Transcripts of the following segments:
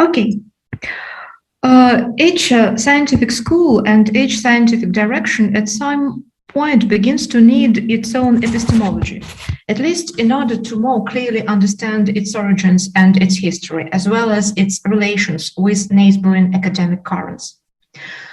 Okay. Each scientific school and each scientific direction at some point begins to need its own epistemology, at least in order to more clearly understand its origins and its history, as well as its relations with neighboring academic currents.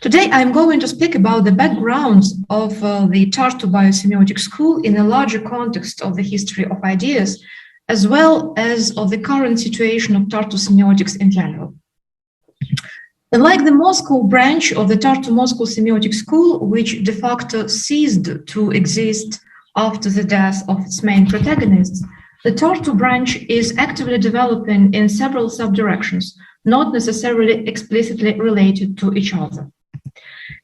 Today, I'm going to speak about the backgrounds of the Tartu Biosemiotics School in a larger context of the history of ideas, as well as of the current situation of Tartu semiotics in general. Unlike the Moscow branch of the Tartu Moscow Semiotic School, which de facto ceased to exist after the death of its main protagonists, the Tartu branch is actively developing in several subdirections, not necessarily explicitly related to each other.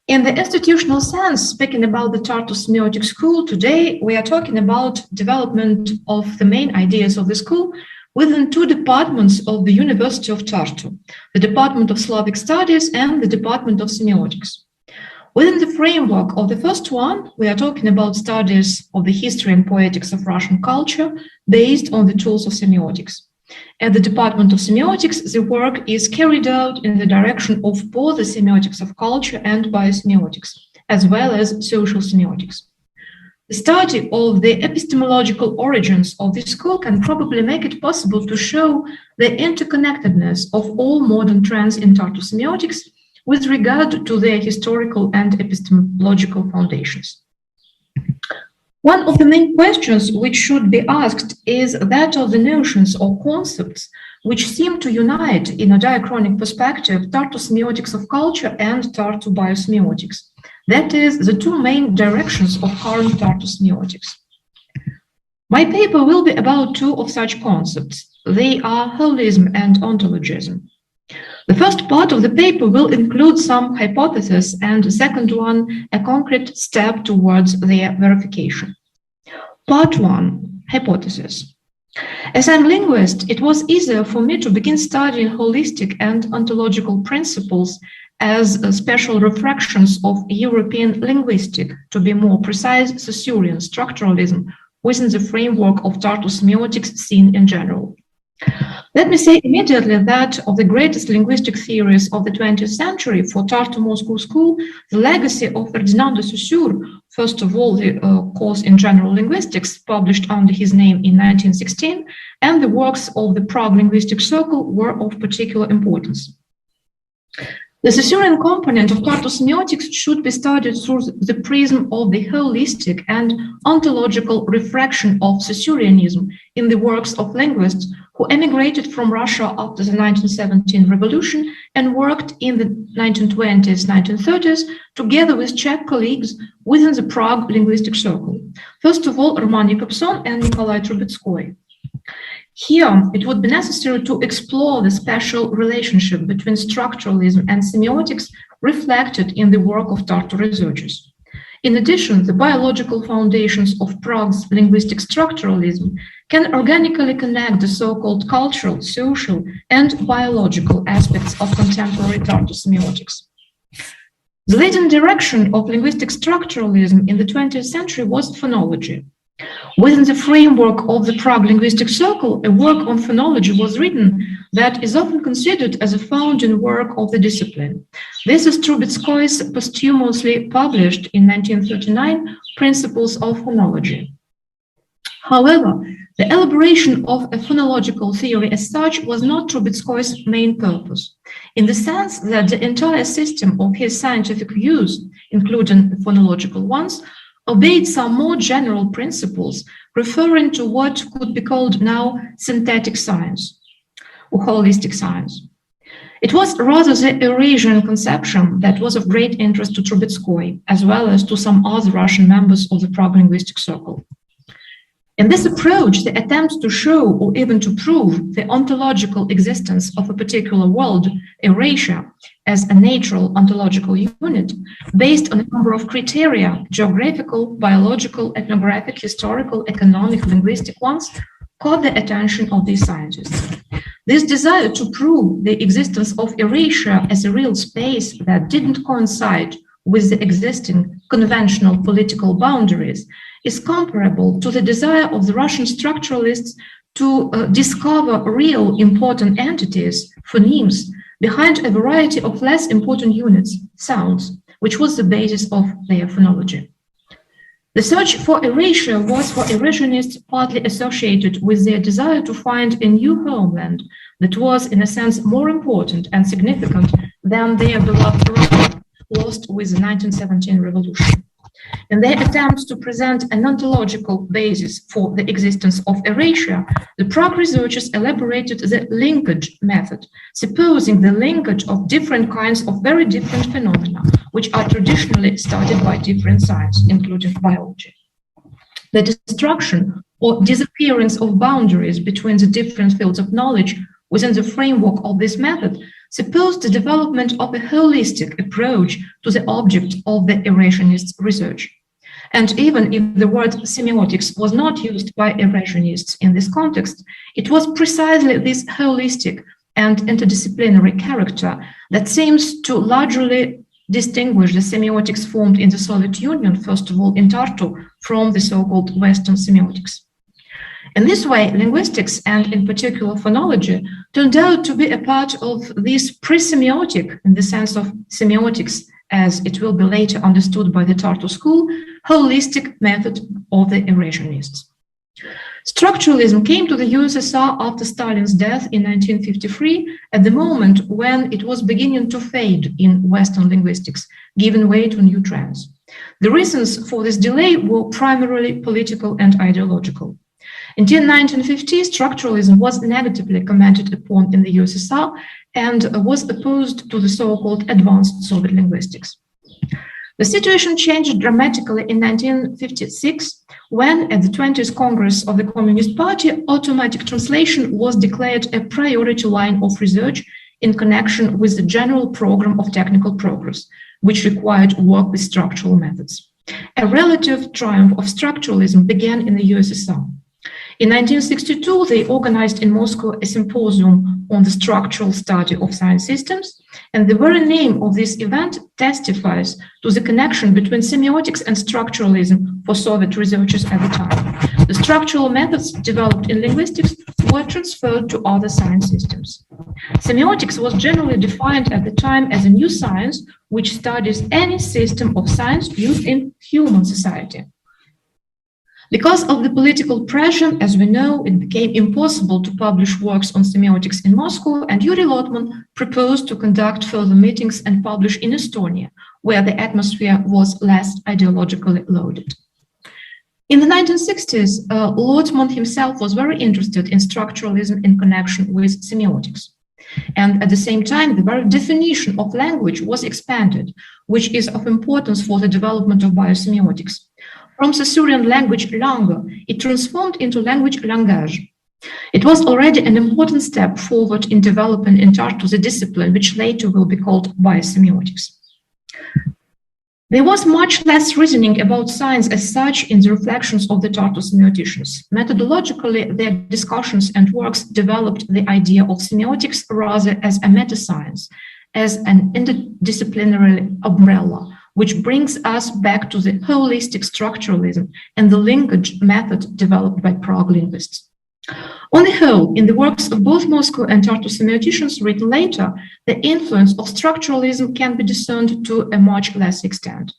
In the institutional sense, speaking about the Tartu Semiotic School, today we are talking about development of the main ideas of the school within two departments of the University of Tartu, the Department of Slavic Studies and the Department of Semiotics. Within the framework of the first one, we are talking about studies of the history and poetics of Russian culture based on the tools of semiotics. At the Department of Semiotics, the work is carried out in the direction of both the semiotics of culture and biosemiotics, as well as social semiotics. The study of the epistemological origins of this school can probably make it possible to show the interconnectedness of all modern trends in Tartu semiotics with regard to their historical and epistemological foundations. One of the main questions which should be asked is that of the notions or concepts which seem to unite in a diachronic perspective Tartu semiotics of culture and Tartu biosemiotics. That is, the two main directions of current Tartu semiotics. My paper will be about two of such concepts. They are holism and ontologism. The first part of the paper will include some hypotheses and the second one a concrete step towards their verification. Part 1, hypothesis. As I'm a linguist, it was easier for me to begin studying holistic and ontological principles as special refractions of European linguistic, to be more precise, Saussurean structuralism within the framework of Tartu semiotics seen in general. Let me say immediately that of the greatest linguistic theories of the 20th century for Tartu Moscow School, the legacy of Ferdinand de Saussure, first of all the course in general linguistics published under his name in 1916, and the works of the Prague Linguistic Circle were of particular importance. The Saussurean component of Tartu semiotics should be studied through the prism of the holistic and ontological refraction of Saussureanism in the works of linguists who emigrated from Russia after the 1917 revolution and worked in the 1920s, 1930s together with Czech colleagues within the Prague Linguistic Circle. First of all, Roman Jakobson and Nikolai Trubetskoy. Here, it would be necessary to explore the special relationship between structuralism and semiotics reflected in the work of Tartu researchers. In addition, the biological foundations of Prague's linguistic structuralism can organically connect the so-called cultural, social, and biological aspects of contemporary Tartu semiotics. The leading direction of linguistic structuralism in the 20th century was phonology. Within the framework of the Prague Linguistic Circle, a work on phonology was written that is often considered as a founding work of the discipline. This is Trubetskoy's posthumously published in 1939 Principles of Phonology. However, the elaboration of a phonological theory as such was not Trubetskoy's main purpose, in the sense that the entire system of his scientific views, including the phonological ones, obeyed some more general principles referring to what could be called now synthetic science or holistic science. It was rather the Eurasian conception that was of great interest to Trubetskoy, as well as to some other Russian members of the Prague Linguistic Circle. In this approach, the attempt to show or even to prove the ontological existence of a particular world, Eurasia, as a natural ontological unit, based on a number of criteria, geographical, biological, ethnographic, historical, economic, linguistic ones, caught the attention of these scientists. This desire to prove the existence of Eurasia as a real space that didn't coincide with the existing conventional political boundaries is comparable to the desire of the Russian structuralists to discover real important entities, phonemes, behind a variety of less important units, sounds, which was the basis of their phonology. The search for erasure was for erasionists partly associated with their desire to find a new homeland that was, in a sense, more important and significant than their beloved Russia, lost with the 1917 revolution. In their attempts to present an ontological basis for the existence of erasure, the Prague researchers elaborated the linkage method, supposing the linkage of different kinds of very different phenomena, which are traditionally studied by different sciences, including biology. The destruction or disappearance of boundaries between the different fields of knowledge within the framework of this method supposed the development of a holistic approach to the object of the erasonists' research. And even if the word semiotics was not used by erasionists in this context, it was precisely this holistic and interdisciplinary character that seems to largely distinguish the semiotics formed in the Soviet Union, first of all in Tartu, from the so-called Western semiotics. In this way, linguistics, and in particular phonology, turned out to be a part of this pre-semiotic, in the sense of semiotics, as it will be later understood by the Tartu school, holistic method of the erasionists. Structuralism came to the USSR after Stalin's death in 1953, at the moment when it was beginning to fade in Western linguistics, giving way to new trends. The reasons for this delay were primarily political and ideological. Until 1950, structuralism was negatively commented upon in the USSR and was opposed to the so-called advanced Soviet linguistics. The situation changed dramatically in 1956 when, at the 20th Congress of the Communist Party, automatic translation was declared a priority line of research in connection with the general program of technical progress, which required work with structural methods. A relative triumph of structuralism began in the USSR. In 1962, they organized in Moscow a symposium on the structural study of science systems, and the very name of this event testifies to the connection between semiotics and structuralism for Soviet researchers at the time. The structural methods developed in linguistics were transferred to other science systems. Semiotics was generally defined at the time as a new science which studies any system of science used in human society. Because of the political pressure, as we know, it became impossible to publish works on semiotics in Moscow, and Yuri Lotman proposed to conduct further meetings and publish in Estonia, where the atmosphere was less ideologically loaded. In the 1960s, Lotman himself was very interested in structuralism in connection with semiotics. And at the same time, the very definition of language was expanded, which is of importance for the development of biosemiotics. From Sassurian language langue, it transformed into language langage. It was already an important step forward in developing in Tartu the discipline, which later will be called biosemiotics. There was much less reasoning about science as such in the reflections of the Tartu semioticians. Methodologically, their discussions and works developed the idea of semiotics rather as a meta-science, as an interdisciplinary umbrella, which brings us back to the holistic structuralism and the linkage method developed by Prague linguists. On the whole, in the works of both Moscow and Tartu semioticians written later, the influence of structuralism can be discerned to a much less extent.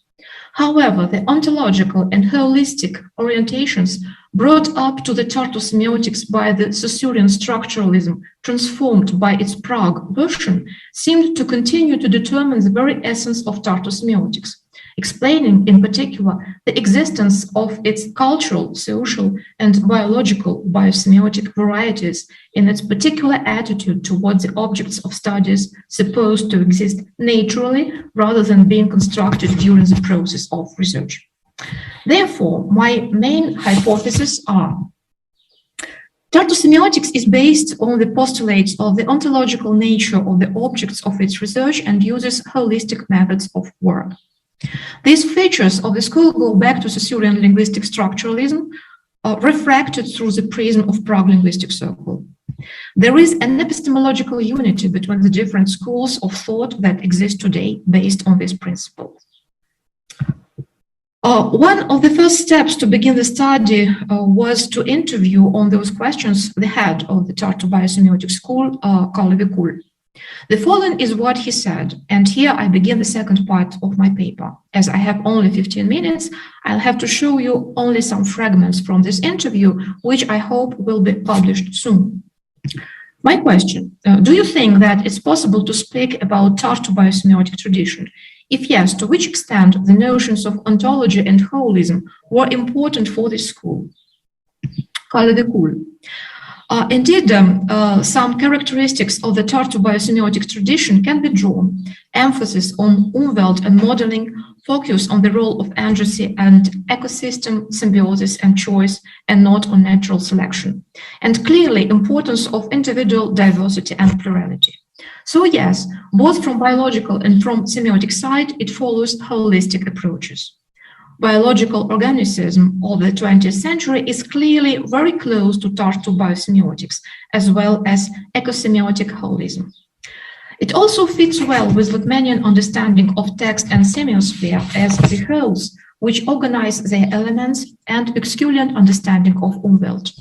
However, the ontological and holistic orientations brought up to the Tartu semiotics by the Sassurian structuralism transformed by its Prague version seemed to continue to determine the very essence of Tartu semiotics, explaining in particular the existence of its cultural, social, and biological biosemiotic varieties in its particular attitude towards the objects of studies supposed to exist naturally rather than being constructed during the process of research. Therefore, my main hypotheses are: Tartu semiotics is based on the postulates of the ontological nature of the objects of its research and uses holistic methods of work. These features of the school go back to Sassurian linguistic structuralism, refracted through the prism of Prague linguistic circle. There is an epistemological unity between the different schools of thought that exist today based on these principles. One of the first steps to begin the study was to interview on those questions the head of the Tartu Biosemiotics School, Kalle Vikul. The following is what he said, and here I begin the second part of my paper. As I have only 15 minutes, I'll have to show you only some fragments from this interview, which I hope will be published soon. My question, do you think that it's possible to speak about Tartu biosemiotic tradition? If yes, to which extent the notions of ontology and holism were important for this school? Kalle Vikul. Indeed, some characteristics of the Tartu biosemiotic tradition can be drawn. Emphasis on Umwelt and modeling, focus on the role of agency and ecosystem symbiosis and choice, and not on natural selection. And clearly, importance of individual diversity and plurality. So yes, both from biological and from semiotic side, it follows holistic approaches. Biological organism of the 20th century is clearly very close to Tartu biosemiotics, as well as ecosemiotic holism. It also fits well with Lutmanian understanding of text and semiosphere as the wholes, which organize their elements, and Uexkulian understanding of Umwelt.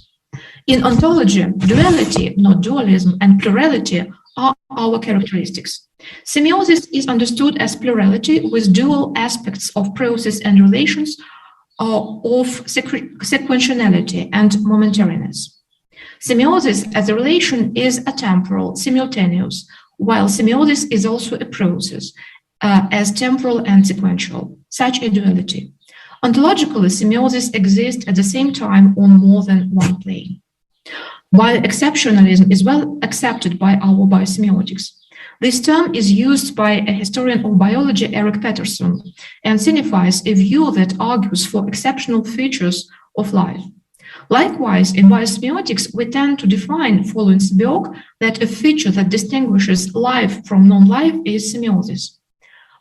In ontology, duality, not dualism, and plurality are our characteristics. Semiosis is understood as plurality with dual aspects of process and relations, of sequentiality and momentariness. Semiosis as a relation is atemporal, simultaneous, while semiosis is also a process, as temporal and sequential, such a duality. Ontologically, semiosis exists at the same time on more than one plane. While exceptionalism is well accepted by our biosemiotics, this term is used by a historian of biology, Erik Peterson, and signifies a view that argues for exceptional features of life. Likewise, in biosemiotics, we tend to define, following Sebeok, that a feature that distinguishes life from non-life is semiosis.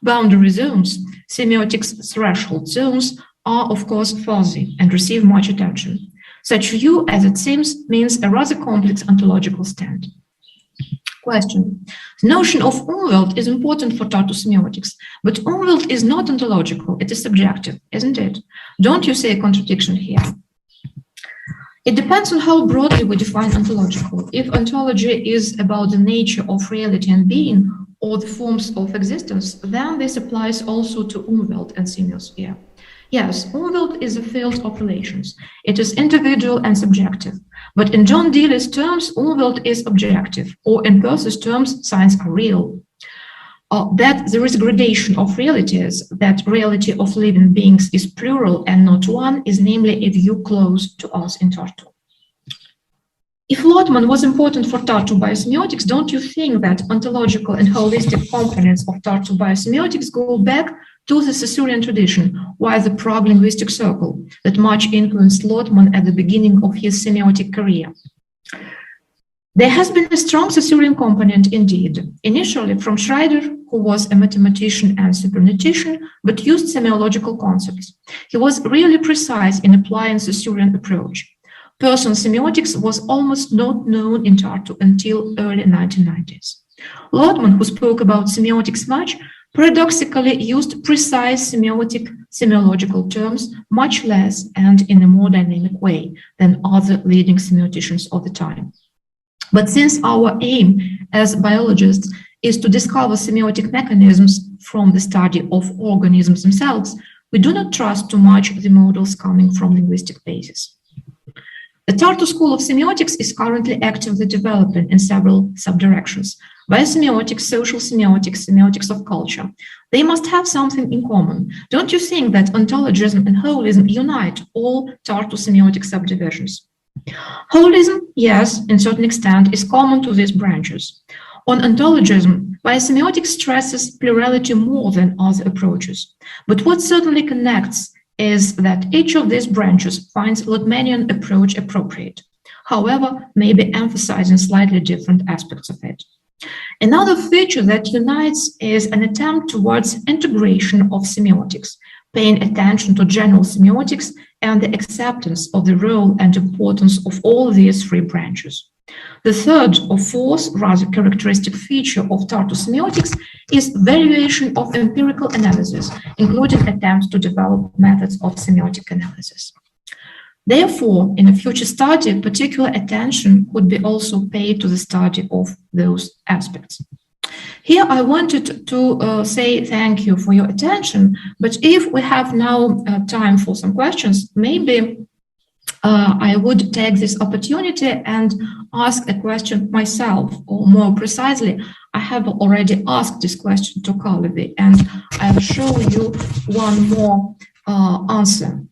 Boundary zones, semiotics threshold zones, are of course fuzzy and receive much attention. Such view, as it seems, means a rather complex ontological stand. Question. The notion of Umwelt is important for Tartu semiotics, but Umwelt is not ontological, it is subjective, isn't it? Don't you see a contradiction here? It depends on how broadly we define ontological. If ontology is about the nature of reality and being, or the forms of existence, then this applies also to Umwelt and semiosphere. Yes, Umwelt is a field of relations. It is individual and subjective. But in John Deely's terms, Umwelt is objective, or in Peirce's terms, signs are real. That there is gradation of realities, that reality of living beings is plural and not one, is namely a view close to us in Tartu. If Lotman was important for Tartu biosemiotics, don't you think that ontological and holistic components of Tartu biosemiotics go back to the Sassurian tradition, while the Prague linguistic circle that much influenced Lotman at the beginning of his semiotic career? There has been a strong Sassurian component indeed, initially from Schreider, who was a mathematician and cybernetician, but used semiological concepts. He was really precise in applying Sassurian approach. Person semiotics was almost not known in Tartu until early 1990s. Lotman, who spoke about semiotics much, paradoxically used precise semiological terms much less and in a more dynamic way than other leading semioticians of the time. But since our aim as biologists is to discover semiotic mechanisms from the study of organisms themselves, we do not trust too much the models coming from linguistic bases. The Tartu School of Semiotics is currently actively developing in several subdirections: biosemiotics, social semiotics, semiotics of culture. They must have something in common. Don't you think that ontologism and holism unite all Tartu semiotic subdivisions? Holism, yes, in certain extent, is common to these branches. On ontologism, biosemiotics stresses plurality more than other approaches. But what certainly connects is that each of these branches finds Lotmanian approach appropriate, however, maybe emphasizing slightly different aspects of it. Another feature that unites is an attempt towards integration of semiotics, paying attention to general semiotics and the acceptance of the role and importance of all these three branches. The third or fourth rather characteristic feature of Tartu semiotics is variation of empirical analysis, including attempts to develop methods of semiotic analysis. Therefore, in a future study, particular attention could be also paid to the study of those aspects. Here I wanted to say thank you for your attention, but if we have now time for some questions, maybe I would take this opportunity and ask a question myself, or more precisely, I have already asked this question to Kalevi, and I'll show you one more answer.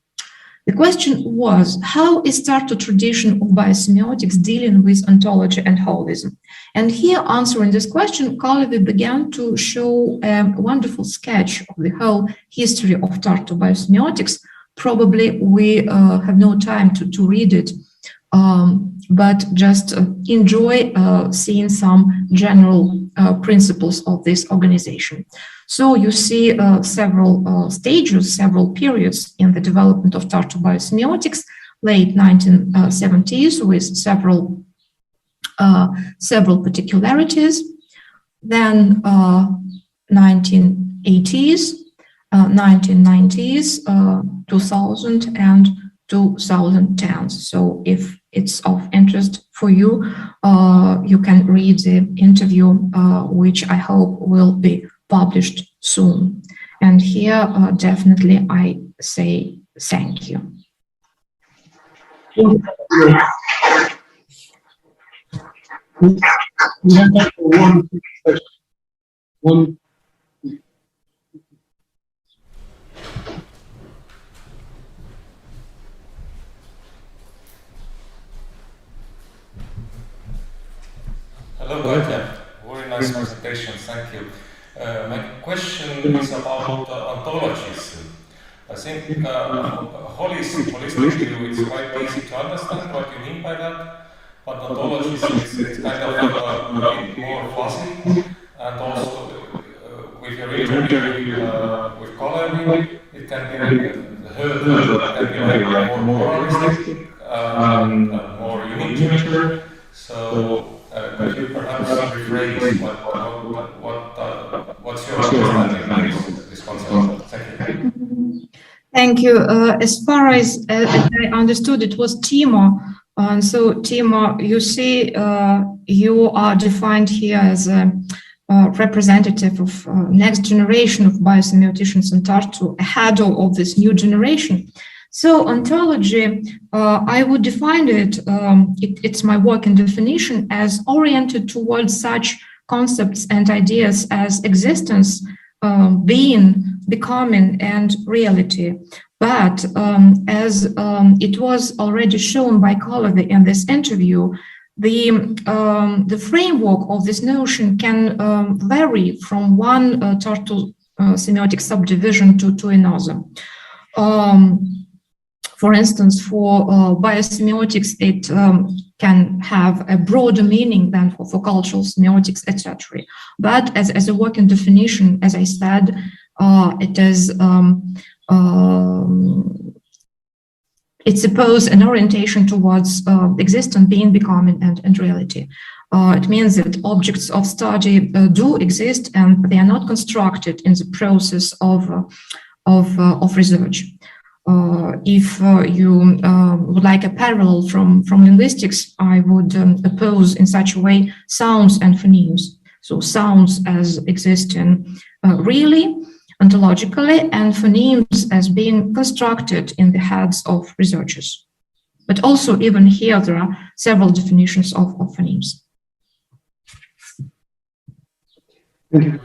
The question was, how is Tartu tradition of biosemiotics dealing with ontology and holism? And here, answering this question, Kalevi began to show a wonderful sketch of the whole history of Tartu biosemiotics. Probably we have no time to read it, but just enjoy seeing some general principles of this organization. So you see several stages, several periods in the development of Tartu biosemiotics, late 1970s with several particularities, then 1980s, 1990s, 2000 and 2010s. So if it's of interest for you, you can read the interview, which I hope will be published soon. And here, definitely, I say thank you. Hello, Katja. Very nice presentation, thank you. My question is about ontologism. I think holistically it's quite easy to understand what you mean by that, but ontologism is kind of a bit more fuzzy, and also with your interview with Kalevi, it can be heard that can be like more moralistic and more unique. So could you perhaps rephrase what's your understanding of this concept? Thank you. Thank you. As far as I understood, it was Timo. So Timo, you see, you are defined here as a representative of next generation of biosemioticians in Tartu, ahead of this new generation. So ontology, I would define it, it's my working definition, as oriented towards such concepts and ideas as existence, being, becoming, and reality. But as it was already shown by Kalevi in this interview, the framework of this notion can vary from one Tartu semiotic subdivision to another. For instance, for biosemiotics, it can have a broader meaning than for cultural semiotics, etc. But as a working definition, as I said, it is it supposes an orientation towards existence, being, becoming, and reality. It means that objects of study do exist, and they are not constructed in the process of research. If you would like a parallel from linguistics, I would oppose in such a way sounds and phonemes. So sounds as existing really, ontologically, and phonemes as being constructed in the heads of researchers. But also even here, there are several definitions of phonemes. Thank you.